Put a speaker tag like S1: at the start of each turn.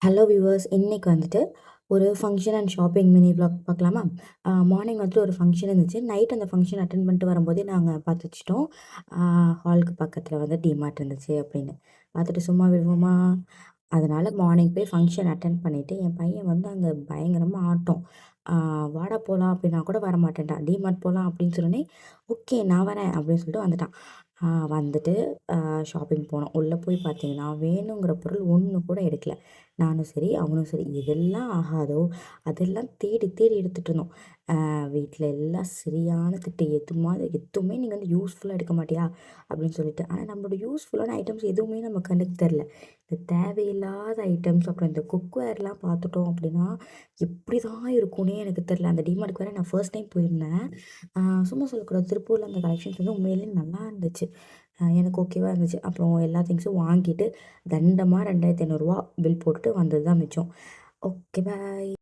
S1: Hello viewers, இன்னைக்கு வந்துட்டு ஒரு function and shopping mini vlog பார்க்கலாமா? மார்னிங் வந்துட்டு ஒரு ஃபங்ஷன் இருந்துச்சு. நைட் அந்த ஃபங்ஷன் அட்டெண்ட் பண்ணிட்டு வரும்போதே நாங்க பார்த்து வச்சுட்டோம். ஹாலுக்கு பக்கத்தில வந்து டிமார்ட் இருந்துச்சு அப்படின்னு. பார்த்துட்டு சும்மா விடுவோமா? அதனால மார்னிங் போய் ஃபங்ஷன் அட்டெண்ட் பண்ணிட்டு, என் பையன் வந்து அங்க பயங்கரமா ஆட்டம். ஆ "வாடா போலாம்" அப்படின்னா கூட வரமாட்டேன்ட்டான். "டிமார்ட் போலாம்" அப்படின்னு சொன்னோனே, "ஓகே நான் வரேன்" அப்படின்னு சொல்லிட்டு வந்துட்டான். வந்துட்டு ஷாப்பிங் போனோம். உள்ள போய் பார்த்தீங்கன்னா, வேணுங்கிற பொருள் ஒண்ணு கூட எடுக்கல. நானும் சரி, அவனும் சரி. எதெல்லாம் ஆகாதோ, அதெல்லாம் தேடி தேடி எடுத்துட்டு இருந்தோம். வீட்ல எல்லாம் சரியான திட்டு. எதுவுமே நீங்க வந்து யூஸ்ஃபுல்லா எடுக்க மாட்டியா? அப்படின்னு சொல்லிட்டு. ஆனா நம்மளோட யூஸ்ஃபுல்லான ஐட்டம்ஸ் எதுவுமே நம்ம கண்ணுக்கு தெரியல. இந்த தேவையில்லாத ஐட்டம்ஸ், அப்புறம் இந்த குக்வேர்லாம் பார்த்துட்டோம் அப்படின்னா, எப்படிதான் இருக்கும்னே எனக்கு தெரியல. அந்த டிமார்ட்க்கு வேற நான் ஃபர்ஸ்ட் டைம் போயிருந்தேன். ஆ சும்மா சொல்லக்கூடாது. திருப்பூர்ல அந்த கலெக்ஷன்ஸ் வந்து உண்மையிலேயே நல்லா இருந்துச்சு. எனக்கு ஓகேவா இருந்துச்சு. அப்புறம் எல்லா திங்ஸும் வாங்கிட்டு தண்டமா ரூ. 2500 பில் போட்டுட்டு வந்தது தான் மிச்சம். Okay bye.